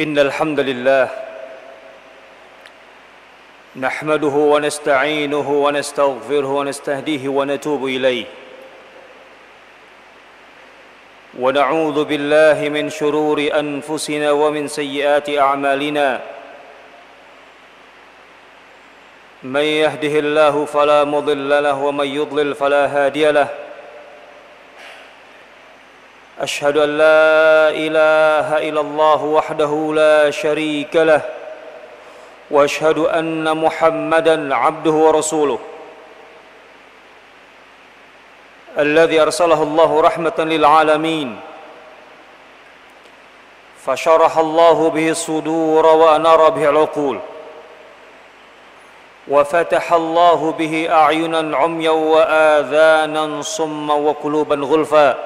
إن الحمد لله نحمده ونستعينه ونستغفره ونستهديه ونتوب إليه ونعوذ بالله من شرور أنفسنا ومن سيئات أعمالنا من يهده الله فلا مضل له ومن يضلل فلا هادي له أشهد أن لا إله إلا الله وحده لا شريك له وأشهد أن محمدًا عبده ورسوله الذي أرسله الله رحمة للعالمين فشرح الله به الصدور وأنار به العقول وفتح الله به أعينا عميا وآذانا صما وقلوبا غلفا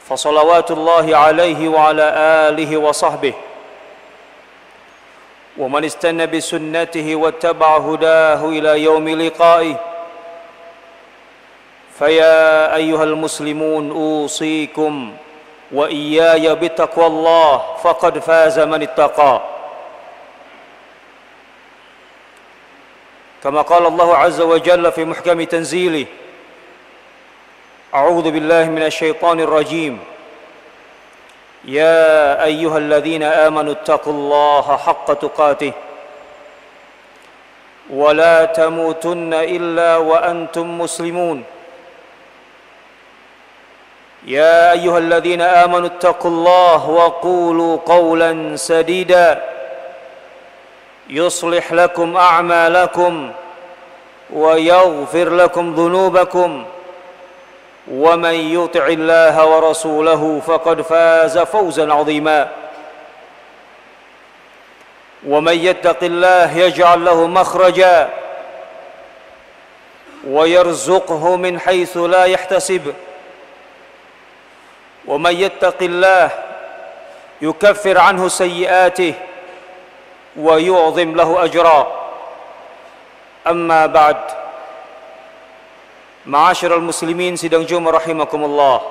فصلوات الله عليه وعلى آله وصحبه ومن استنى بسنته واتبع هداه إلى يوم لقائه فيا أيها المسلمون أوصيكم وإياي بتقوى الله فقد فاز من اتقى كما قال الله عز وجل في محكم تنزيله أعوذ بالله من الشيطان الرجيم يا أيها الذين آمنوا اتقوا الله حق تقاته ولا تموتن إلا وأنتم مسلمون يا أيها الذين آمنوا اتقوا الله وقولوا قولا سديدا يصلح لكم أعمالكم ويغفر لكم ذنوبكم ومن يطع الله ورسوله فقد فاز فوزا عظيما ومن يتق الله يجعل له مخرجا ويرزقه من حيث لا يحتسب ومن يتق الله يكفر عنه سيئاته ويعظم له أجرا أما بعد Ma'asyiral muslimin sidang Jumat rahimakumullah.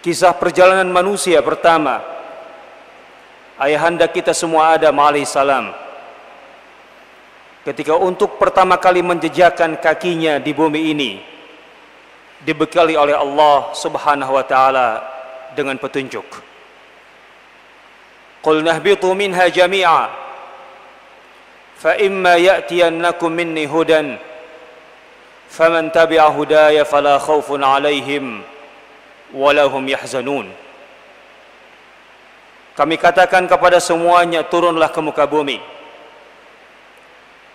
Kisah perjalanan manusia pertama, ayahanda kita semua Adam alaihissalam, ketika untuk pertama kali menjejakkan kakinya di bumi ini, dibekali oleh Allah subhanahu wa ta'ala dengan petunjuk. Qul nahbitu minha jami'a فَإِمَّا يَأْتِيَنَّكُمْ مِنِّي هُدًى فَمَنْ تَبِعَ هُدَايَ فَلَا خَوْفٌ عَلَيْهِمْ وَلَا هُمْ يَحْزَنُونَ. Kami katakan kepada semuanya, turunlah ke muka bumi.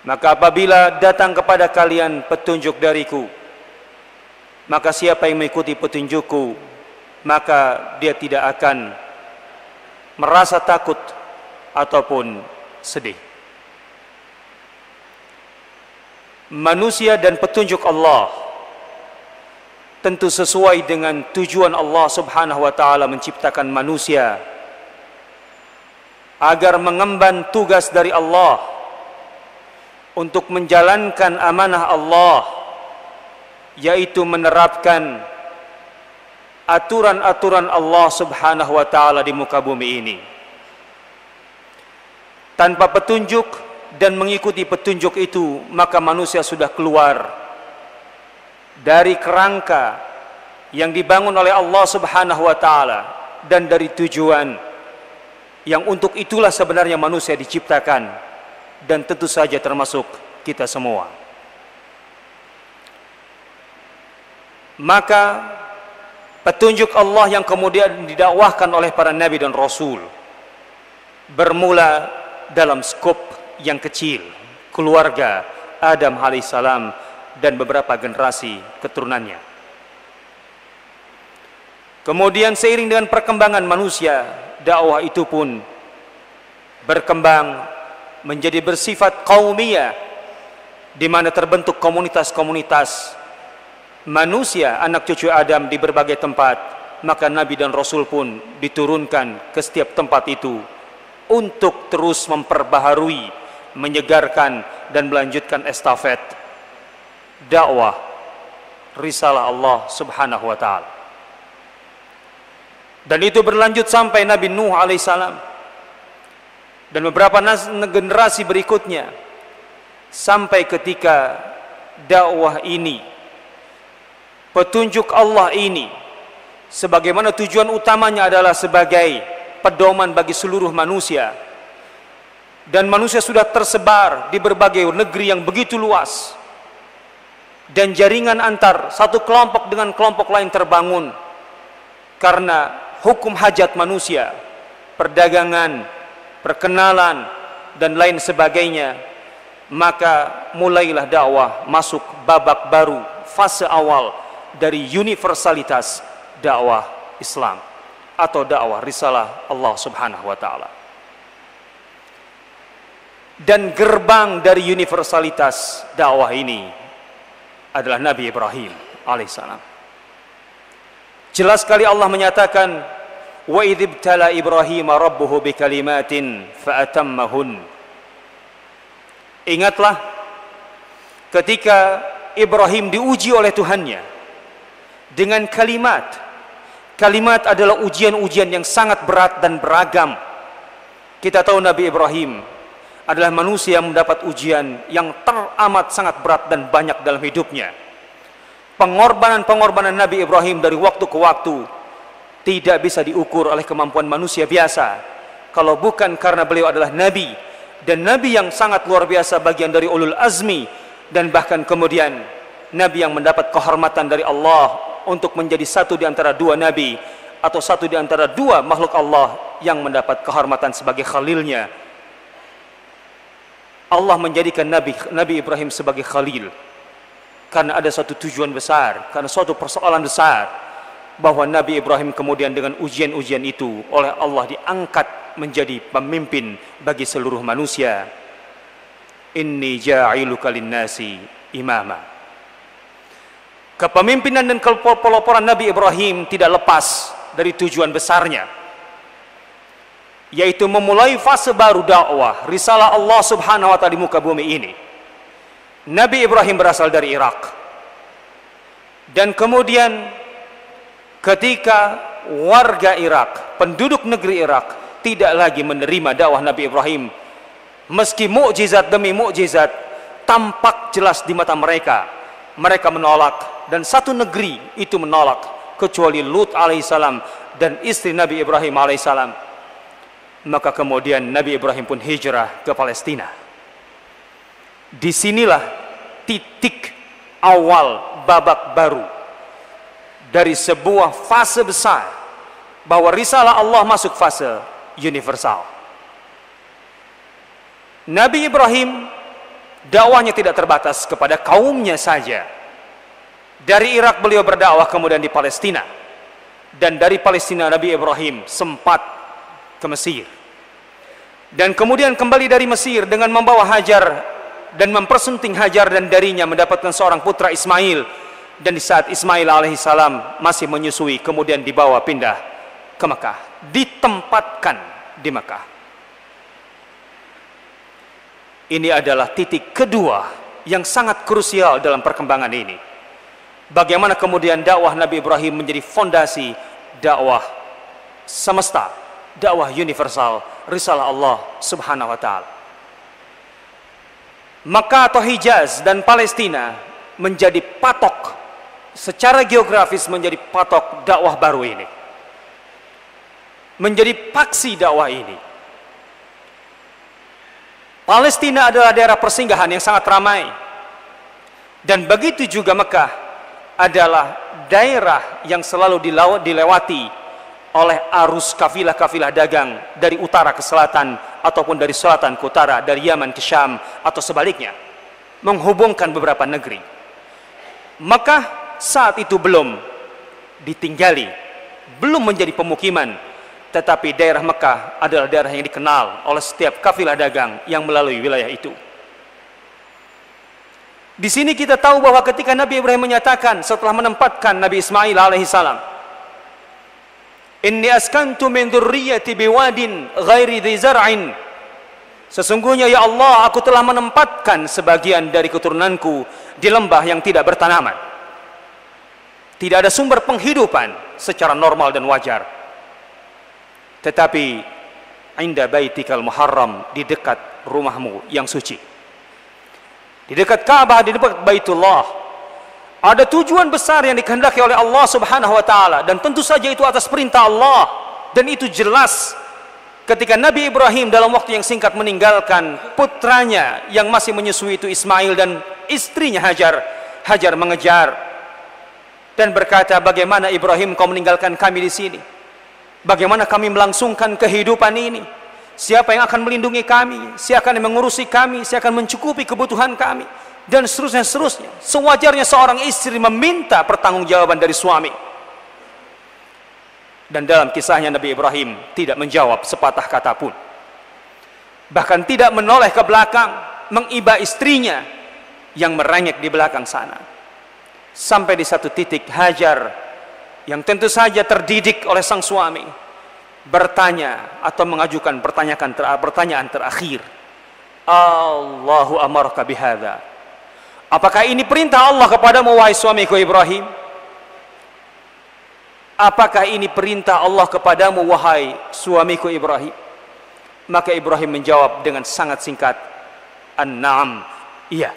Maka apabila datang kepada kalian petunjuk dariku, maka siapa yang mengikuti petunjukku, maka dia tidak akan merasa takut ataupun sedih. Manusia dan petunjuk Allah tentu sesuai dengan tujuan Allah subhanahu wa ta'ala menciptakan manusia agar mengemban tugas dari Allah untuk menjalankan amanah Allah, yaitu menerapkan aturan-aturan Allah subhanahu wa ta'ala di muka bumi ini. Tanpa petunjuk dan mengikuti petunjuk itu, maka manusia sudah keluar dari kerangka yang dibangun oleh Allah subhanahu wa ta'ala dan dari tujuan yang untuk itulah sebenarnya manusia diciptakan, dan tentu saja termasuk kita semua. Maka petunjuk Allah yang kemudian didakwahkan oleh para nabi dan rasul bermula dalam skop yang kecil, keluarga Adam alaihissalam dan beberapa generasi keturunannya. Kemudian seiring dengan perkembangan manusia, dakwah itu pun berkembang menjadi bersifat qaumiyah, di mana terbentuk komunitas-komunitas manusia, anak cucu Adam di berbagai tempat. Maka Nabi dan Rasul pun diturunkan ke setiap tempat itu untuk terus memperbaharui, menyegarkan dan melanjutkan estafet dakwah risalah Allah subhanahu wa ta'ala. Dan itu berlanjut sampai Nabi Nuh alaihissalam dan beberapa generasi berikutnya, sampai ketika dakwah ini, petunjuk Allah ini, sebagaimana tujuan utamanya adalah sebagai pedoman bagi seluruh manusia, dan manusia sudah tersebar di berbagai negeri yang begitu luas, dan jaringan antar satu kelompok dengan kelompok lain terbangun karena hukum hajat manusia, perdagangan, perkenalan, dan lain sebagainya. Maka mulailah dakwah masuk babak baru, fase awal dari universalitas dakwah Islam atau dakwah risalah Allah Subhanahu wa taala. Dan gerbang dari universalitas dakwah ini adalah Nabi Ibrahim alaihissalam. Jelas sekali Allah menyatakan, wa idzibtala Ibrahim rabbuhu bikalimatin fa'atammahun. Ingatlah ketika Ibrahim diuji oleh Tuhannya dengan kalimat. Kalimat adalah ujian-ujian yang sangat berat dan beragam. Kita tahu Nabi Ibrahim adalah manusia yang mendapat ujian yang teramat sangat berat dan banyak dalam hidupnya. Pengorbanan-pengorbanan Nabi Ibrahim dari waktu ke waktu tidak bisa diukur oleh kemampuan manusia biasa, kalau bukan karena beliau adalah Nabi, dan Nabi yang sangat luar biasa, bagian dari ulul azmi, dan bahkan kemudian Nabi yang mendapat kehormatan dari Allah untuk menjadi satu di antara dua Nabi, atau satu di antara dua makhluk Allah yang mendapat kehormatan sebagai khalilnya. Allah menjadikan Nabi Ibrahim sebagai khalil karena ada suatu tujuan besar, karena suatu persoalan besar, bahwa Nabi Ibrahim kemudian dengan ujian-ujian itu oleh Allah diangkat menjadi pemimpin bagi seluruh manusia. Inni ja'iluka linnasi imama. Kepemimpinan dan kepeloporan Nabi Ibrahim tidak lepas dari tujuan besarnya, yaitu memulai fase baru dakwah risalah Allah Subhanahu wa taala di muka bumi ini. Nabi Ibrahim berasal dari Irak, dan kemudian ketika warga Irak, penduduk negeri Irak, tidak lagi menerima dakwah Nabi Ibrahim, meski mukjizat demi mukjizat tampak jelas di mata mereka, mereka menolak, dan satu negeri itu menolak kecuali Lut alaihissalam dan istri Nabi Ibrahim alaihissalam. Maka kemudian Nabi Ibrahim pun hijrah ke Palestina. Disinilah titik awal babak baru dari sebuah fase besar, bahwa risalah Allah masuk fase universal. Nabi Ibrahim dakwahnya tidak terbatas kepada kaumnya saja. Dari Irak beliau berdakwah kemudian di Palestina, dan dari Palestina Nabi Ibrahim sempat ke Mesir, dan kemudian kembali dari Mesir dengan membawa Hajar dan mempersunting Hajar, dan darinya mendapatkan seorang putra Ismail. Dan di saat Ismail alaihissalam masih menyusui, kemudian dibawa pindah ke Mekah, ditempatkan di Mekah. Ini adalah titik kedua yang sangat krusial dalam perkembangan ini. Bagaimana kemudian dakwah Nabi Ibrahim menjadi fondasi dakwah semesta, dakwah universal, risalah Allah Subhanahu wa taala. Makkah atau Hijaz dan Palestina menjadi patok, secara geografis menjadi patok dakwah baru ini, menjadi paksi dakwah ini. Palestina adalah daerah persinggahan yang sangat ramai, dan begitu juga Mekah adalah daerah yang selalu dilewati oleh arus kafilah-kafilah dagang dari utara ke selatan, ataupun dari selatan ke utara, dari Yaman ke Syam, atau sebaliknya, menghubungkan beberapa negeri. Mekah saat itu belum ditinggali, belum menjadi pemukiman, tetapi daerah Mekah adalah daerah yang dikenal oleh setiap kafilah dagang yang melalui wilayah itu. Di sini kita tahu bahwa ketika Nabi Ibrahim menyatakan setelah menempatkan Nabi Ismail alaihissalam, inni askantu min dzurriyyati biwadin ghairi dzi zar'in, sesungguhnya ya Allah, aku telah menempatkan sebagian dari keturunanku di lembah yang tidak bertanaman, tidak ada sumber penghidupan secara normal dan wajar. tetapi inda baitikal muharram, di dekat rumahmu yang suci, di dekat Ka'bah, di dekat Baitullah. Ada tujuan besar yang dikehendaki oleh Allah Subhanahu wa taala, dan tentu saja itu atas perintah Allah, dan itu jelas ketika Nabi Ibrahim dalam waktu yang singkat meninggalkan putranya yang masih menyusui itu Ismail dan istrinya Hajar. Hajar mengejar dan berkata, "Bagaimana Ibrahim kau meninggalkan kami di sini? Bagaimana kami melangsungkan kehidupan ini? Siapa yang akan melindungi kami? Siapa yang mengurusi kami? Siapa akan mencukupi kebutuhan kami?" Dan seterusnya. Sewajarnya seorang istri meminta pertanggungjawaban dari suami. Dan dalam kisahnya Nabi Ibrahim tidak menjawab sepatah kata pun, bahkan tidak menoleh ke belakang mengiba istrinya yang merengek di belakang sana. Sampai di satu titik Hajar yang tentu saja terdidik oleh sang suami bertanya atau mengajukan pertanyaan terakhir, "Allahu amaraka bihadza?" Apakah ini perintah Allah kepadamu wahai suamiku Ibrahim? Apakah ini perintah Allah kepadamu wahai suamiku Ibrahim? Maka Ibrahim menjawab dengan sangat singkat, "An-na'am," iya.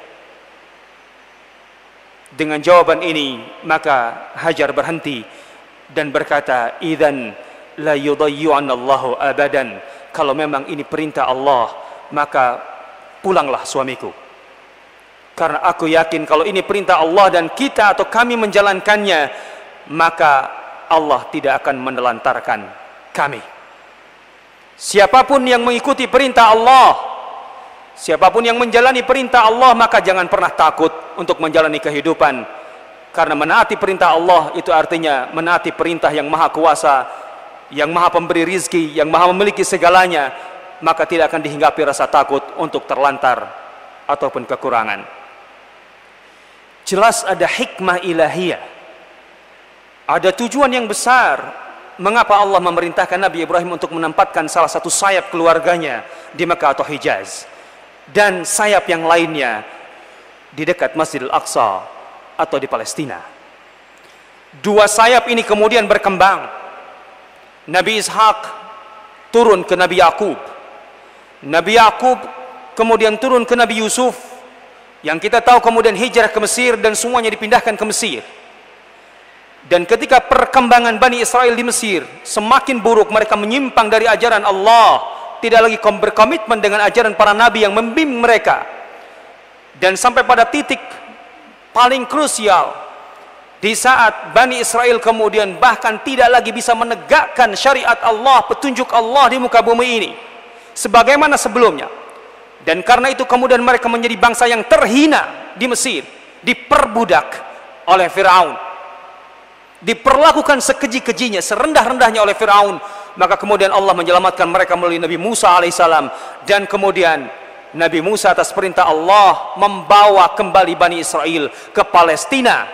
Dengan jawaban ini maka Hajar berhenti dan berkata, "Idzan la yudayyu'anallahu abadan." Kalau memang ini perintah Allah, maka pulanglah suamiku. Karena aku yakin kalau ini perintah Allah dan kita atau kami menjalankannya, maka Allah tidak akan menelantarkan kami. Siapapun yang mengikuti perintah Allah, siapapun yang menjalani perintah Allah, maka jangan pernah takut untuk menjalani kehidupan. Karena menaati perintah Allah itu artinya menaati perintah yang maha kuasa, yang maha pemberi rizki, yang maha memiliki segalanya. Maka tidak akan dihinggapi rasa takut untuk terlantar ataupun kekurangan. Jelas ada hikmah ilahiyah, ada tujuan yang besar mengapa Allah memerintahkan Nabi Ibrahim untuk menempatkan salah satu sayap keluarganya di Mekah atau Hijaz, dan sayap yang lainnya di dekat Masjidil Aqsa atau di Palestina. Dua sayap ini kemudian berkembang. Nabi Ishak turun ke Nabi Yakub, Nabi Yakub kemudian turun ke Nabi Yusuf, yang kita tahu kemudian hijrah ke Mesir dan semuanya dipindahkan ke Mesir. Dan ketika perkembangan Bani Israel di Mesir semakin buruk, mereka menyimpang dari ajaran Allah, tidak lagi berkomitmen dengan ajaran para nabi yang membimbing mereka. Dan sampai pada titik paling krusial, di saat Bani Israel kemudian bahkan tidak lagi bisa menegakkan syariat Allah, petunjuk Allah di muka bumi ini sebagaimana sebelumnya. Dan karena itu kemudian mereka menjadi bangsa yang terhina di Mesir, diperbudak oleh Firaun, diperlakukan sekeji-kejinya, serendah-rendahnya oleh Firaun. Maka kemudian Allah menyelamatkan mereka melalui Nabi Musa alaihissalam, dan kemudian Nabi Musa atas perintah Allah membawa kembali Bani Israel ke Palestina,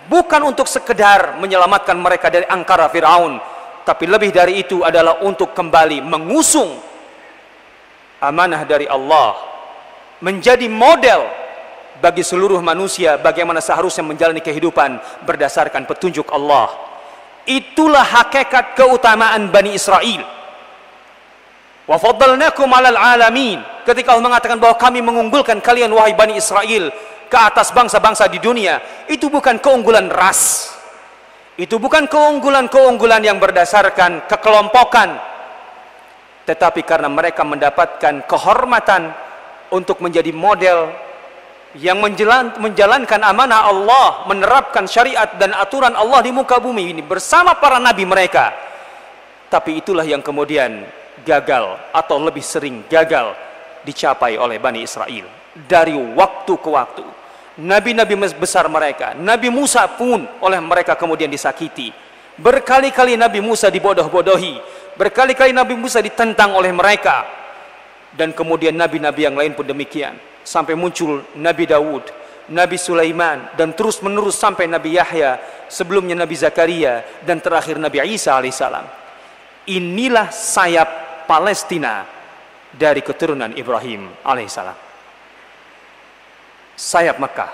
bukan untuk sekedar menyelamatkan mereka dari angkara Firaun, tapi lebih dari itu adalah untuk kembali mengusung amanah dari Allah, menjadi model bagi seluruh manusia bagaimana seharusnya menjalani kehidupan berdasarkan petunjuk Allah. Itulah hakikat keutamaan Bani Israel. Wa faddalnakum 'alal 'alamin. Ketika Allah mengatakan bahwa kami mengunggulkan kalian wahai Bani Israel ke atas bangsa-bangsa di dunia, itu bukan keunggulan ras. Itu bukan keunggulan yang berdasarkan kekelompokan, tetapi karena mereka mendapatkan kehormatan untuk menjadi model yang menjalankan amanah Allah, menerapkan syariat dan aturan Allah di muka bumi ini bersama para nabi mereka. Tapi itulah yang kemudian gagal atau lebih sering gagal dicapai oleh Bani Israel dari waktu ke waktu. Nabi-nabi besar mereka, Nabi Musa pun oleh mereka kemudian disakiti. Berkali-kali Nabi Musa dibodoh-bodohi, berkali-kali Nabi Musa ditentang oleh mereka, dan kemudian nabi-nabi yang lain pun demikian, sampai muncul Nabi Daud, Nabi Sulaiman, dan terus menerus sampai Nabi Yahya, sebelumnya Nabi Zakaria, dan terakhir Nabi Isa alaihissalam. Inilah sayap Palestina dari keturunan Ibrahim alaihissalam, sayap Mekah,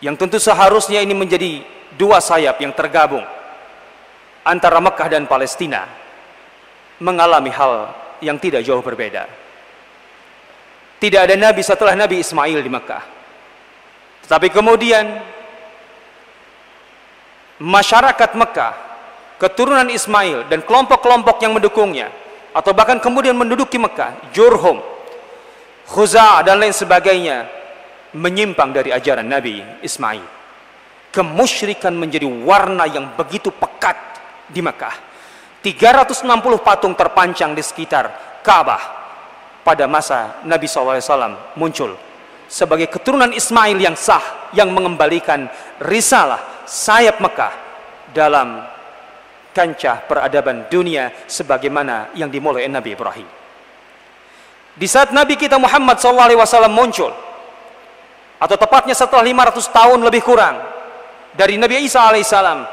yang tentu seharusnya ini menjadi dua sayap yang tergabung antara Mekah dan Palestina. mengalami hal yang tidak jauh berbeda. Tidak ada nabi setelah Nabi Ismail di Mekah. Tetapi kemudian masyarakat Mekah, keturunan Ismail dan kelompok-kelompok yang mendukungnya, atau bahkan kemudian menduduki Mekah, Jurhum, Khuza'ah dan lain sebagainya, menyimpang dari ajaran Nabi Ismail. Kemusyrikan menjadi warna yang begitu pekat di Mekah. 360 patung terpancang di sekitar Ka'bah pada masa Nabi SAW muncul sebagai keturunan Ismail yang sah, yang mengembalikan risalah sayap Mekah dalam kancah peradaban dunia sebagaimana yang dimulai Nabi Ibrahim. Di saat Nabi kita Muhammad SAW muncul, atau tepatnya setelah 500 tahun lebih kurang dari Nabi Isa alaihissalam,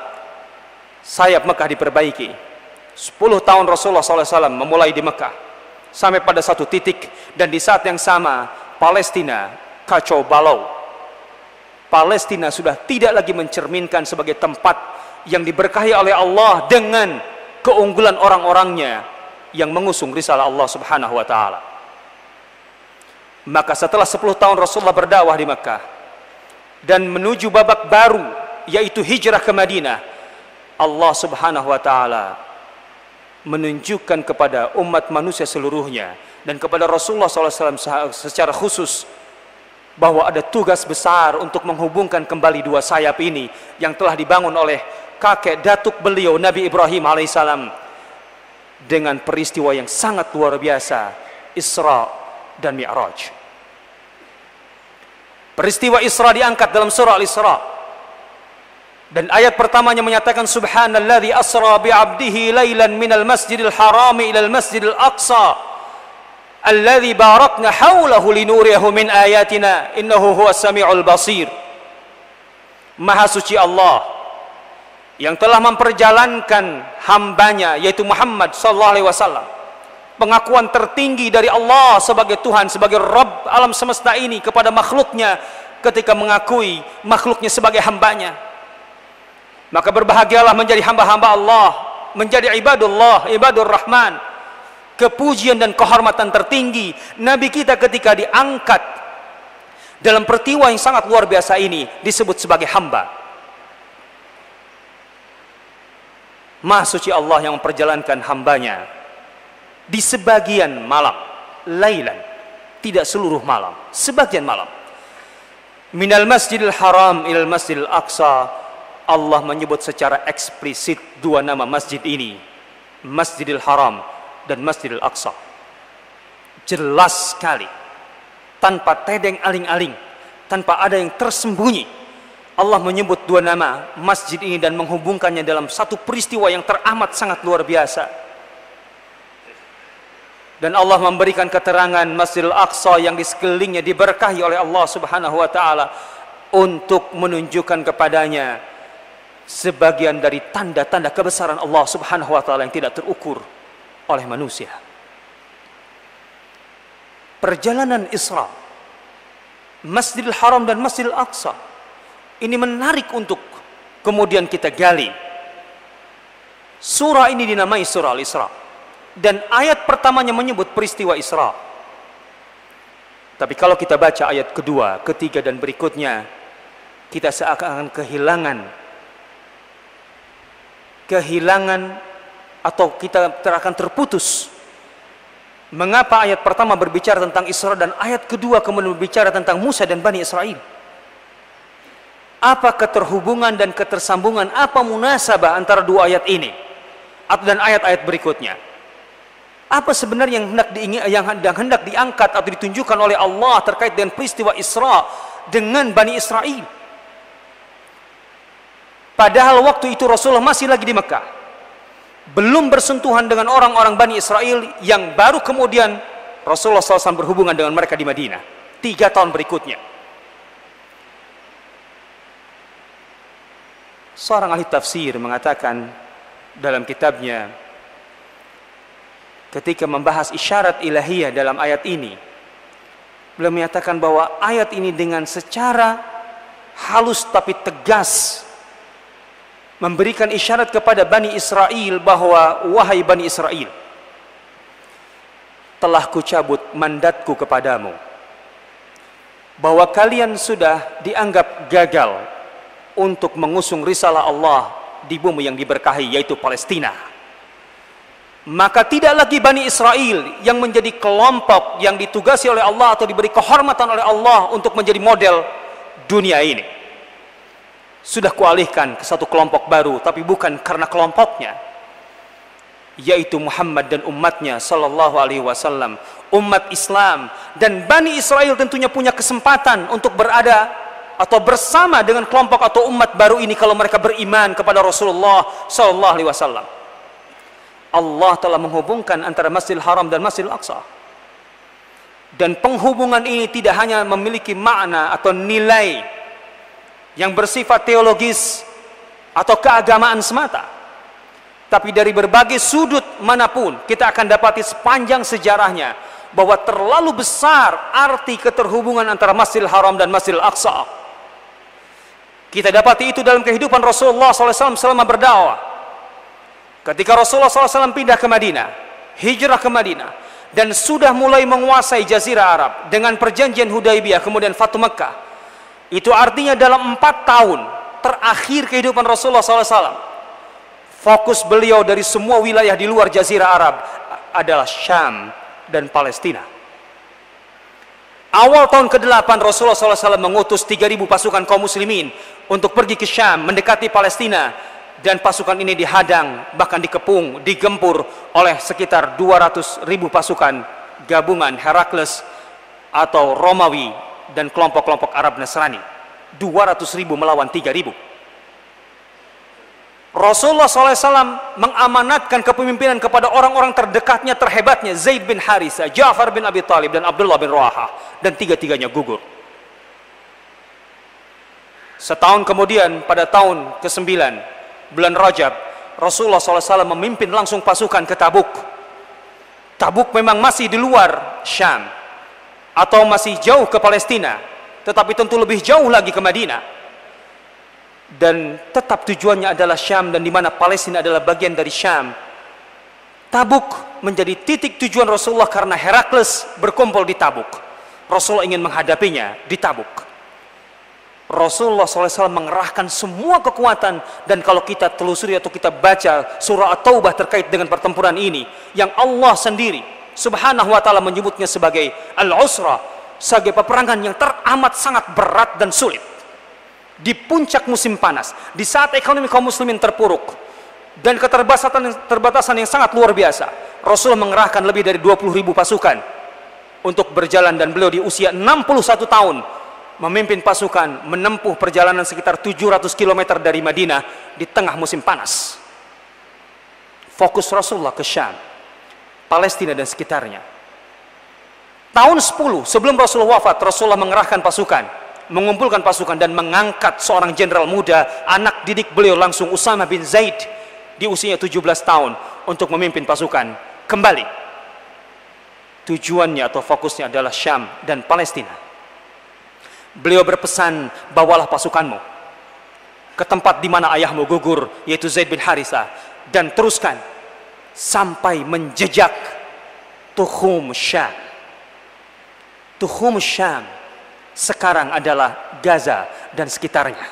sayap Mekah diperbaiki. 10 tahun Rasulullah SAW memulai di Mekah sampai pada satu titik, dan di saat yang sama Palestina kacau balau. Palestina sudah tidak lagi mencerminkan sebagai tempat yang diberkahi oleh Allah dengan keunggulan orang-orangnya yang mengusung risalah Allah Subhanahu wa taala. Maka setelah 10 tahun Rasulullah berdakwah di Mekah dan menuju babak baru, yaitu hijrah ke Madinah, Allah Subhanahu wa taala menunjukkan kepada umat manusia seluruhnya dan kepada Rasulullah SAW secara khusus bahwa ada tugas besar untuk menghubungkan kembali dua sayap ini yang telah dibangun oleh kakek datuk beliau Nabi Ibrahim alaihissalam dengan peristiwa yang sangat luar biasa, Isra dan Mi'raj. Peristiwa Isra diangkat dalam surah Al-Isra, dan ayat pertamanya menyatakan subhanalladzi asra bi'abdihi lailan minal masjidil harami ilal masjidil aqsa alladzi barakna haulahu linuriyahu min ayatina innahu huwas samiul basir. Maha suci Allah yang telah memperjalankan hambanya yaitu Muhammad sallallahu alaihi wasallam, pengakuan tertinggi dari Allah sebagai Tuhan, sebagai Rabb alam semesta ini kepada makhluknya ketika mengakui makhluknya sebagai hambanya. Maka berbahagialah menjadi hamba-hamba Allah, menjadi ibadullah, ibadur rahman. Kepujian dan kehormatan tertinggi Nabi kita ketika diangkat dalam peristiwa yang sangat luar biasa ini disebut sebagai hamba. Maha suci Allah yang memperjalankan hambanya di sebagian malam, lailan, tidak seluruh malam, sebagian malam. Minal masjidil haram ilal masjidil aqsa, Allah menyebut secara eksplisit dua nama masjid ini, Masjidil Haram dan Masjidil Aqsa. Jelas sekali, tanpa tedeng aling-aling, tanpa ada yang tersembunyi, Allah menyebut dua nama masjid ini dan menghubungkannya dalam satu peristiwa yang teramat sangat luar biasa. Dan Allah memberikan keterangan Masjidil Aqsa yang di sekelilingnya diberkahi oleh Allah Subhanahu wa taala untuk menunjukkan kepadanya sebagian dari tanda-tanda kebesaran Allah Subhanahu wa taala yang tidak terukur oleh manusia. Perjalanan Isra, Masjidil Haram dan Masjidil Aqsa ini menarik untuk kemudian kita gali. Surah ini dinamai surah Al-Isra, dan ayat pertamanya menyebut peristiwa Isra. Tapi kalau kita baca ayat kedua, ketiga dan berikutnya, kita seakan-akan kehilangan atau kita akan terputus. Mengapa ayat pertama berbicara tentang Isra dan ayat kedua kemudian berbicara tentang Musa dan Bani Israel? Apa keterhubungan dan ketersambungan, apa munasabah antara dua ayat ini dan ayat-ayat berikutnya? Apa sebenarnya yang hendak diangkat atau ditunjukkan oleh Allah terkait dengan peristiwa Isra dengan Bani Israel? Padahal waktu itu Rasulullah masih lagi di Mekah, belum bersentuhan dengan orang-orang Bani Israel yang baru kemudian Rasulullah SAW berhubungan dengan mereka di Madinah 3 tahun berikutnya. Seorang ahli tafsir mengatakan dalam kitabnya ketika membahas isyarat ilahiyah dalam ayat ini, beliau menyatakan bahwa ayat ini dengan secara halus tapi tegas memberikan isyarat kepada Bani Israel bahwa wahai Bani Israel, telah kucabut mandatku kepadamu, bahwa kalian sudah dianggap gagal untuk mengusung risalah Allah di bumi yang diberkahi, yaitu Palestina. Maka tidak lagi Bani Israel yang menjadi kelompok yang ditugasi oleh Allah atau diberi kehormatan oleh Allah untuk menjadi model dunia ini. Sudah kualihkan ke satu kelompok baru, tapi bukan karena kelompoknya, yaitu Muhammad dan umatnya sallallahu alaihi wasallam, umat Islam. Dan Bani Israel tentunya punya kesempatan untuk berada atau bersama dengan kelompok atau umat baru ini kalau mereka beriman kepada Rasulullah sallallahu alaihi wasallam. Allah telah menghubungkan antara Masjidil Haram dan Masjidil Aqsa, dan penghubungan ini tidak hanya memiliki makna atau nilai yang bersifat teologis atau keagamaan semata, tapi dari berbagai sudut manapun kita akan dapati sepanjang sejarahnya bahwa terlalu besar arti keterhubungan antara Masjidil Haram dan Masjidil Aqsa. Kita dapati itu dalam kehidupan Rasulullah SAW selama berdakwah. Ketika Rasulullah SAW pindah ke Madinah, hijrah ke Madinah, dan sudah mulai menguasai Jazirah Arab dengan perjanjian Hudaibiyah, kemudian Fatu Mekkah, itu artinya dalam 4 tahun terakhir kehidupan Rasulullah SAW, fokus beliau dari semua wilayah di luar Jazirah Arab adalah Syam dan Palestina. Awal tahun ke-8 Rasulullah SAW mengutus 3.000 pasukan kaum muslimin untuk pergi ke Syam, mendekati Palestina, dan pasukan ini dihadang, bahkan dikepung, digempur oleh sekitar 200.000 pasukan gabungan Herakles atau Romawi dan kelompok-kelompok Arab Nasrani. 200.000 melawan 3.000. Rasulullah SAW mengamanatkan kepemimpinan kepada orang-orang terdekatnya, terhebatnya, Zaid bin Haritha, Ja'far bin Abi Thalib, dan Abdullah bin Rawahah, dan tiga-tiganya gugur. Setahun kemudian, pada tahun ke-9, bulan Rajab, Rasulullah SAW memimpin langsung pasukan ke Tabuk. Tabuk memang masih di luar Syam, atau masih jauh ke Palestina, tetapi tentu lebih jauh lagi ke Madinah, dan tetap tujuannya adalah Syam, dan di mana Palestina adalah bagian dari Syam. Tabuk menjadi titik tujuan Rasulullah karena Herakles berkumpul di Tabuk. Rasulullah ingin menghadapinya di Tabuk. Rasulullah SAW mengerahkan semua kekuatan, dan kalau kita telusuri atau kita baca surah At-Taubah terkait dengan pertempuran ini, yang Allah sendiri subhanahu wa ta'ala menyebutnya sebagai Al-Usra, sebagai peperangan yang teramat sangat berat dan sulit. Di puncak musim panas, di saat ekonomi kaum muslimin terpuruk dan keterbatasan yang sangat luar biasa, Rasulullah mengerahkan lebih dari 20.000 pasukan untuk berjalan, dan beliau di usia 61 tahun memimpin pasukan menempuh perjalanan sekitar 700 km dari Madinah di tengah musim panas. Fokus Rasulullah ke Syam, Palestina dan sekitarnya. Tahun 10 sebelum Rasulullah wafat, Rasulullah mengerahkan pasukan, mengumpulkan pasukan, dan mengangkat seorang jenderal muda, anak didik beliau langsung, Usama bin Zaid, di usianya 17 tahun, untuk memimpin pasukan kembali. Tujuannya atau fokusnya adalah Syam dan Palestina. Beliau berpesan, bawalah pasukanmu ke tempat di mana ayahmu gugur, yaitu Zaid bin Haritha, dan teruskan sampai menjejak Tuhum Syam. Tuhum Syam sekarang adalah Gaza dan sekitarnya.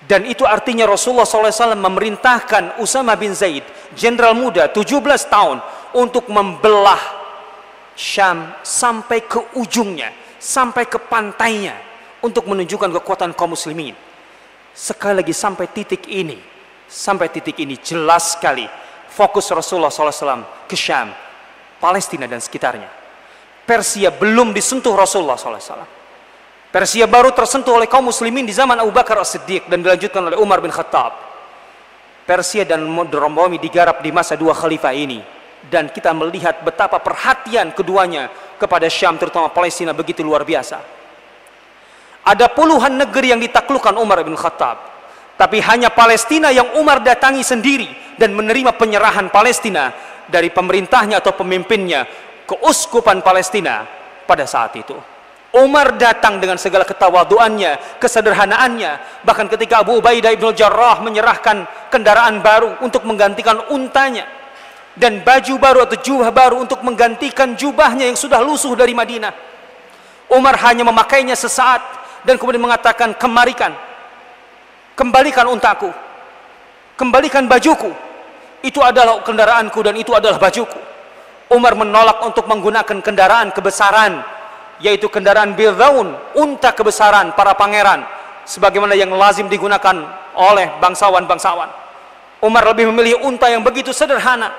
Dan itu artinya Rasulullah SAW memerintahkan Usama bin Zaid, jenderal muda 17 tahun, untuk membelah Syam sampai ke ujungnya, sampai ke pantainya, untuk menunjukkan kekuatan kaum muslimin. Sekali lagi, sampai titik ini jelas sekali fokus Rasulullah SAW ke Syam, Palestina dan sekitarnya. Persia belum disentuh Rasulullah SAW. Persia baru tersentuh oleh kaum muslimin di zaman Abu Bakar As-Siddiq dan dilanjutkan oleh Umar bin Khattab. Persia dan Romawi digarap di masa dua khalifah ini, dan kita melihat betapa perhatian keduanya kepada Syam, terutama Palestina, begitu luar biasa. Ada puluhan negeri yang ditaklukkan Umar bin Khattab, tapi hanya Palestina yang Umar datangi sendiri dan menerima penyerahan Palestina dari pemerintahnya atau pemimpinnya, keuskupan Palestina pada saat itu. Umar datang dengan segala ketawaduannya, kesederhanaannya. Bahkan ketika Abu Ubaidah ibn Jarrah menyerahkan kendaraan baru untuk menggantikan untanya, dan baju baru atau jubah baru untuk menggantikan jubahnya yang sudah lusuh dari Madinah. Umar hanya memakainya sesaat dan kemudian mengatakan, kembalikan untaku, kembalikan bajuku, itu adalah kendaraanku dan itu adalah bajuku. Umar menolak untuk menggunakan kendaraan kebesaran, yaitu kendaraan Birdaun, unta kebesaran para pangeran, sebagaimana yang lazim digunakan oleh bangsawan-bangsawan. Umar lebih memilih unta yang begitu sederhana.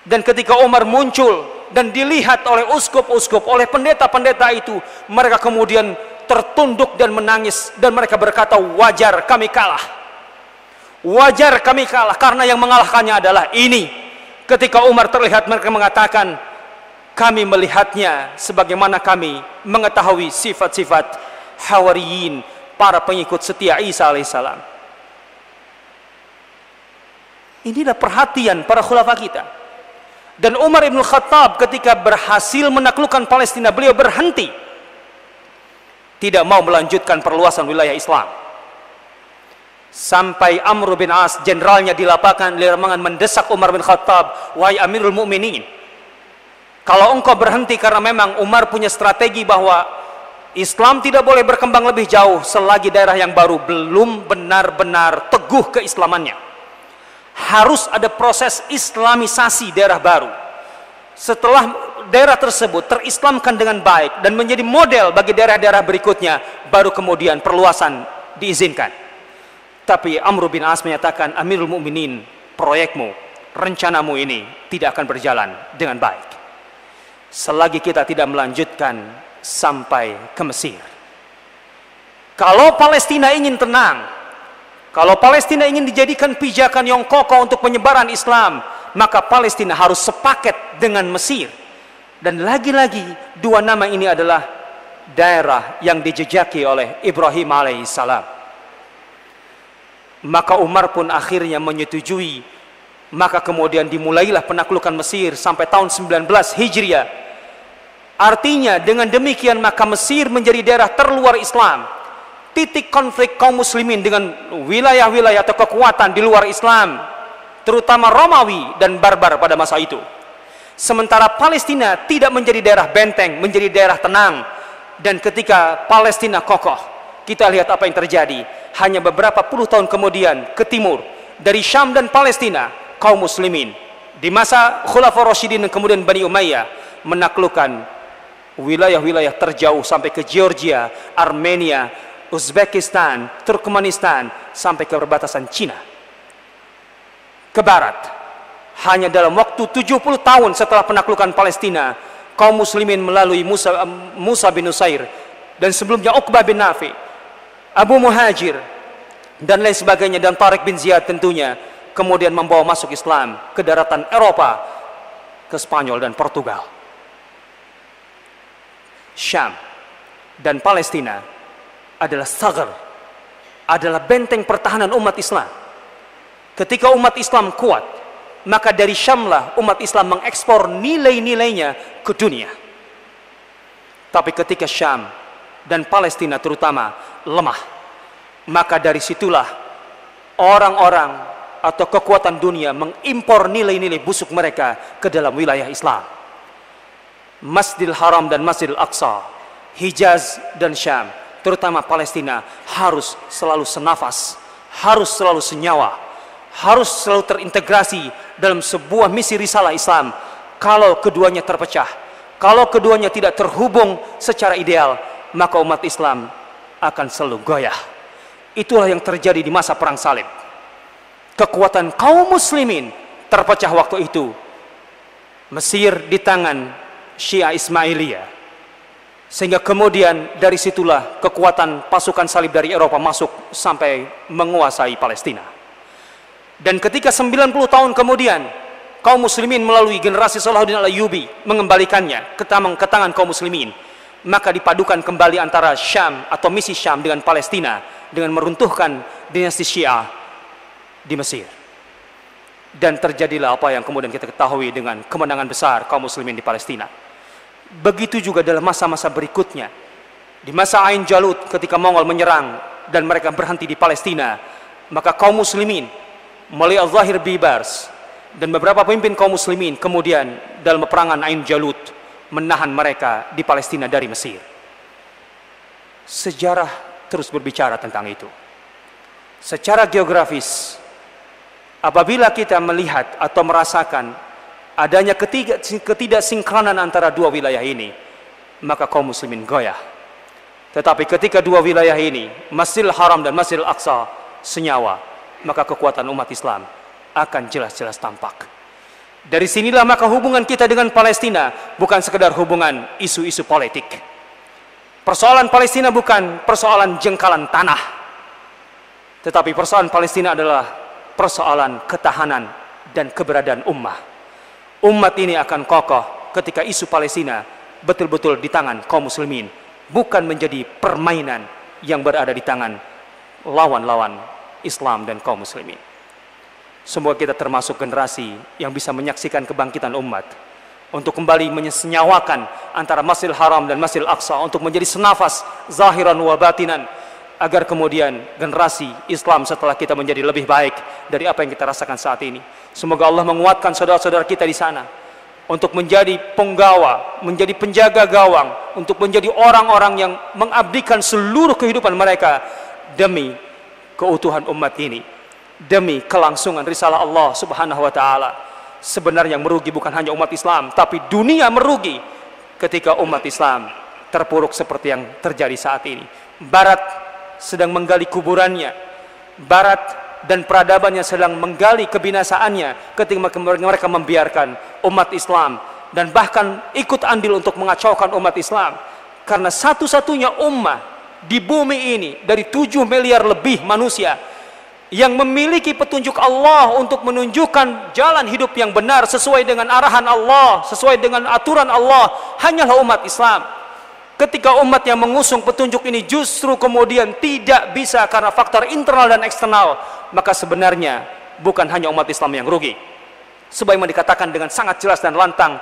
Dan ketika Umar muncul dan dilihat oleh uskup-uskup, oleh pendeta-pendeta itu, mereka kemudian tertunduk dan menangis, dan mereka berkata, wajar kami kalah, wajar kami kalah, karena yang mengalahkannya adalah ini. Ketika Umar terlihat, mereka mengatakan, kami melihatnya sebagaimana kami mengetahui sifat-sifat Hawariyin, para pengikut setia Isa alaihissalam. Inilah perhatian para khulafa kita. Dan Umar ibn Khattab ketika berhasil menaklukkan Palestina, beliau berhenti, tidak mau melanjutkan perluasan wilayah Islam. Sampai Amr bin As, jenderalnya di lapangan mendesak Umar bin Khattab, wahai Amirul Mukminin, kalau engkau berhenti karena memang Umar punya strategi bahwa Islam tidak boleh berkembang lebih jauh selagi daerah yang baru belum benar-benar teguh keislamannya. Harus ada proses islamisasi daerah baru. Setelah daerah tersebut terislamkan dengan baik dan menjadi model bagi daerah-daerah berikutnya, baru kemudian perluasan diizinkan. Tapi Amr bin As menyatakan, Amirul Mukminin, proyekmu, rencanamu ini tidak akan berjalan dengan baik selagi kita tidak melanjutkan sampai ke Mesir. Kalau Palestina ingin tenang, kalau Palestina ingin dijadikan pijakan yang kokoh untuk penyebaran Islam, maka Palestina harus sepaket dengan Mesir. Dan lagi-lagi dua nama ini adalah daerah yang dijejaki oleh Ibrahim alaihissalam. Maka Umar pun akhirnya menyetujui. Maka kemudian dimulailah penaklukan Mesir sampai tahun 19 Hijriah. Artinya dengan demikian maka Mesir menjadi daerah terluar Islam. Titik konflik kaum muslimin dengan wilayah-wilayah atau kekuatan di luar Islam, terutama Romawi dan Barbar pada masa itu. Sementara Palestina tidak menjadi daerah benteng, menjadi daerah tenang. Dan ketika Palestina kokoh, kita lihat apa yang terjadi. Hanya beberapa puluh tahun kemudian ke timur, dari Syam dan Palestina, kaum muslimin di masa Khulafaur Rasyidin dan kemudian Bani Umayyah menaklukkan wilayah-wilayah terjauh sampai ke Georgia, Armenia, Uzbekistan, Turkmenistan, sampai ke perbatasan Cina ke barat. Hanya dalam waktu 70 tahun setelah penaklukan Palestina, kaum muslimin melalui Musa bin Nusair, dan sebelumnya Uqbah bin Nafi, Abu Muhajir dan lain sebagainya, dan Tariq bin Ziyad tentunya, kemudian membawa masuk Islam ke daratan Eropa, ke Spanyol dan Portugal. Syam dan Palestina adalah sagar, adalah benteng pertahanan umat Islam. Ketika umat Islam kuat, maka dari Syamlah umat Islam mengekspor nilai-nilainya ke dunia. Tapi ketika Syam dan Palestina terutama lemah, maka dari situlah orang-orang atau kekuatan dunia mengimpor nilai-nilai busuk mereka ke dalam wilayah Islam. Masjidil Haram dan Masjidil Aqsa, Hijaz dan Syam, terutama Palestina, harus selalu senafas, harus selalu senyawa, harus selalu terintegrasi dalam sebuah misi risalah Islam. Kalau keduanya terpecah, kalau keduanya tidak terhubung secara ideal, maka umat Islam akan selalu goyah. Itulah yang terjadi di masa perang salib. Kekuatan kaum muslimin terpecah waktu itu. Mesir di tangan Syiah Ismailiyah, sehingga kemudian dari situlah kekuatan pasukan salib dari Eropa masuk sampai menguasai Palestina. Dan ketika 90 tahun kemudian kaum muslimin melalui generasi Salahuddin Al-Ayyubi mengembalikannya ke tangan kaum muslimin, maka dipadukan kembali antara Syam atau misi Syam dengan Palestina, dengan meruntuhkan dinasti Syiah di Mesir. Dan terjadilah apa yang kemudian kita ketahui dengan kemenangan besar kaum muslimin di Palestina. Begitu juga dalam masa-masa berikutnya, di masa Ain Jalut ketika Mongol menyerang dan mereka berhenti di Palestina, maka kaum muslimin melalui Al-Zahir Bibars dan beberapa pemimpin kaum muslimin kemudian dalam peperangan Ain Jalut menahan mereka di Palestina dari Mesir. Sejarah terus berbicara tentang itu. Secara geografis, apabila kita melihat atau merasakan adanya ketidaksinkronan antara dua wilayah ini, maka kaum muslimin goyah. Tetapi ketika dua wilayah ini, Masjidil Haram dan Masjidil Aqsa, senyawa, maka kekuatan umat Islam akan jelas-jelas tampak. Dari sinilah maka hubungan kita dengan Palestina bukan sekedar hubungan isu-isu politik. Persoalan Palestina bukan persoalan jengkalan tanah, tetapi persoalan Palestina adalah persoalan ketahanan dan keberadaan ummah. Umat ini akan kokoh ketika isu Palestina betul-betul di tangan kaum muslimin, bukan menjadi permainan yang berada di tangan lawan-lawan Islam dan kaum muslimin. Semoga kita termasuk generasi yang bisa menyaksikan kebangkitan umat untuk kembali menyenyawakan antara Masjidil Haram dan Masjidil Aqsa untuk menjadi senafas zahiran wa batinan, agar kemudian generasi Islam setelah kita menjadi lebih baik dari apa yang kita rasakan saat ini. Semoga Allah menguatkan saudara-saudara kita di sana untuk menjadi penggawa, menjadi penjaga gawang, untuk menjadi orang-orang yang mengabdikan seluruh kehidupan mereka demi keutuhan umat ini, demi kelangsungan risalah Allah Subhanahu wa taala. Sebenarnya yang merugi bukan hanya umat Islam, tapi dunia merugi ketika umat Islam terpuruk seperti yang terjadi saat ini. Barat sedang menggali kuburannya, Barat dan peradabannya sedang menggali kebinasaannya ketika mereka membiarkan umat Islam dan bahkan ikut andil untuk mengacaukan umat Islam. Karena satu-satunya ummah di bumi ini dari 7 miliar lebih manusia yang memiliki petunjuk Allah untuk menunjukkan jalan hidup yang benar sesuai dengan arahan Allah, sesuai dengan aturan Allah, hanyalah umat Islam. Ketika umat yang mengusung petunjuk ini justru kemudian tidak bisa karena faktor internal dan eksternal, maka sebenarnya bukan hanya umat Islam yang rugi. Sebagaimana dikatakan dengan sangat jelas dan lantang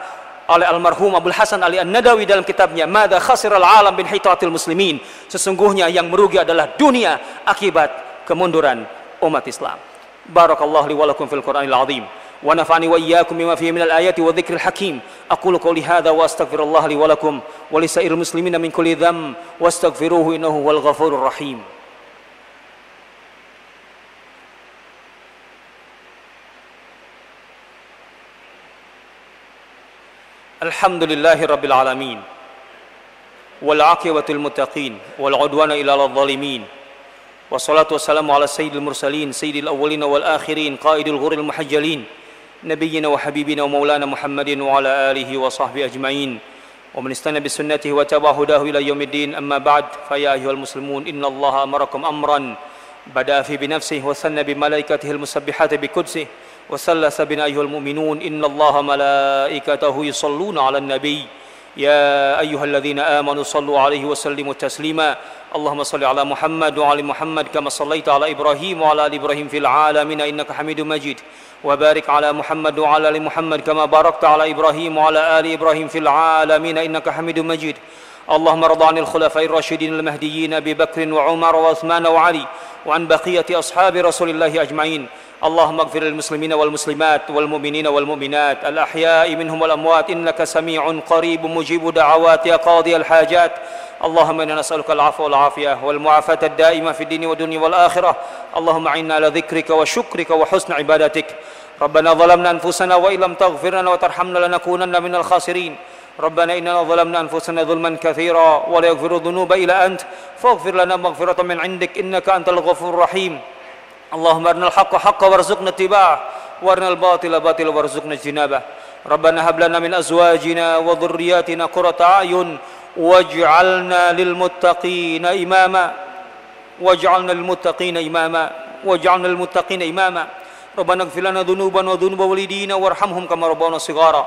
oleh almarhum Abdul Hasan Ali An-Nadawi dalam kitabnya Madza Khasiral Alam bin Hitatil Muslimin, sesungguhnya yang merugi adalah dunia akibat kemunduran umat Islam. Barakallahu li wa lakum fil Qur'anil azim wa nafa'ani wa iyyakum bima fihi minal ayati wa dzikril hakim. Aqulu qouli hadza wa astaghfirullah li wa lakum wa lisairil muslimina min kulli dzamb wastaghfiruhu innahu wal ghafurur rahim. Alhamdulillahi rabbil alamin wal 'aqibatul muttaqin wal 'udwana ila adh-dhalimin. Wassalatu wassalamu ala sayyidil mursalin sayyidil awwalin wal akhirin qaidil ghurril muhajjalin nabiyyina wa habibina wa maulana Muhammadin wa ala alihi wa sahbihi ajma'in wa man istana bi sunnatihi wa tabi'a hudahu ila yaumiddin. Amma ba'd, fa ya ayyuhal muslimun innallaha amarakum amran bada'a fi bi nafsihi wa sanna bi malaikatihi al musabbihati bi qudsihi wa sallasa bina ayyuhal mu'minun innallaha malaikatahu yusalluna 'alan nabiy ya ayyuhalladzina amanu sallu 'alaihi wa sallimu taslima. Allahumma salli ala Muhammad wa ali Muhammad kama sallaita ala Ibrahim wa ala ali Ibrahim fil alamin innaka Hamidum Majid. Wa barik ala Muhammad wa ala ali Muhammad kama barakta ala Ibrahim wa ala ali Ibrahim fil alamin innaka Hamidum Majid. Allahumma radha 'anil khulafa'ir rasyidin al mahdiyyin Abi Bakr wa Umar wa Uthman wa Ali wa an baqiyati ashabi Rasulillah ajma'in. Allahumma ighfir lil muslimina wal muslimat wal mu'minina wal mu'minat al ahya'i minhum wal amwat innaka sami'un qaribun mujibu da'awati ya qadiyal hajat. Allahumma inna nas'aluka al-'afwa wal 'afiyah wal mu'afata ad-da'imah fid dini wad dunya wal akhirah. Allahumma 'inna ala dhikrika wa syukrika wa husni ibadatik. Rabbana zalamna anfusana wa illam taghfir lana wa tarhamna lanakunanna minal khasirin. Rabbana innana zalamna anfusana zulman katsira wa la yaghfiru dhunuba illa ant faghfir lana maghfiratan min 'indik innaka antal ghafurur rahim. Allahumma arinal haqqa haqqan warzuqna ittiba'ah wa arinal batila batilan warzuqna ijtinabah. Rabbana hab lana min azwajina wa dhurriyyatina qurrata a'yun waj'alna lil muttaqina imama waj'alna lil muttaqina imama waj'alna lil muttaqina imama. Rabbana ighfir lana dhunubana wa dhunuba walidina warhamhum kama rabbana shighara.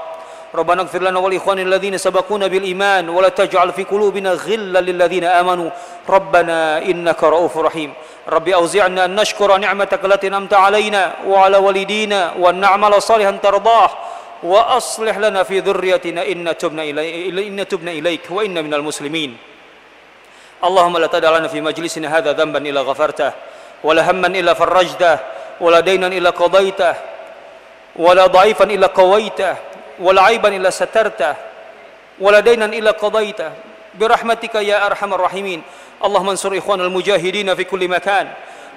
Rabbana ighfir lana wa li ikhwanina alladhina sabaquna bil iman wa la taj'al fi qulubina ghillan lil ladzina amanu rabbana innaka ra'ufur rahim. Rabbi awzi'na an nashkura ni'mataka allati an'amta 'alaina wa 'ala walidina wa an na'mala salihan tardah wa aslih lana fi dhurriyyatina inna tubna ilaik wa inna minal muslimin. Allahumma la tada' lana fi majlisina hadha dhanban illa ghafartah wa la hamman illa farajtah wa la daynan illa qadaitah ولا ضعيفا إلا قويته ولا عيبا إلا سترته ولا دينا إلا قضيته برحمتك يا أرحم الراحمين. اللهم انصر إخوان المجاهدين في كل مكان،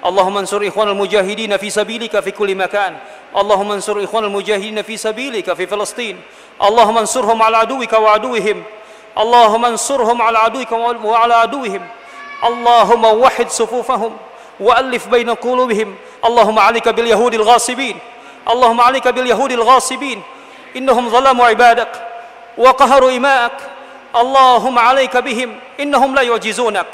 اللهم انصر إخوان المجاهدين في سبيلك في كل مكان، اللهم انصر إخوان المجاهدين في سبيلك في فلسطين، اللهم انصرهم على عدوك وعدوهم، اللهم انصرهم على عدوك وعلى عدوهم، اللهم وحد صفوفهم وألف بين قلوبهم. اللهم عليك باليهود الغاصبين، اللهم عليك باليهود الغاصبين، إنهم ظلموا عبادك وقهروا إماءك، اللهم عليك بهم إنهم لا يعجزونك.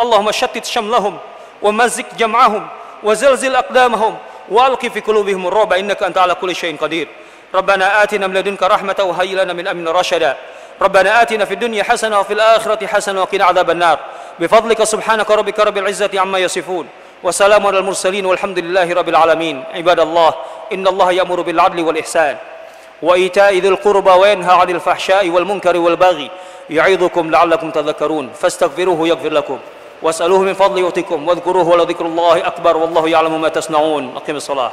اللهم شتت شملهم ومزق جمعهم وزلزل أقدامهم وألق في قلوبهم الرعب إنك أنت على كل شيء قدير. ربنا آتنا من لدنك رحمة وهيئ لنا من أمرنا رشدا. ربنا آتنا في الدنيا حسنة وفي الآخرة حسنة وقنا عذاب النار. بفضلك سبحانك ربك رب العزة عما يصفون وسلام على المرسلين والحمد لله رب العالمين. عباد الله، إن الله يأمر بالعدل والإحسان وإيتاء ذي القربى وينهى عن الفحشاء والمنكر والبغي يعظكم لعلكم تذكرون. فاستغفروه يغفر لكم واسألوه من فضل يؤتكم واذكروه ولذكر الله أكبر والله يعلم ما تصنعون. أقم الصلاة.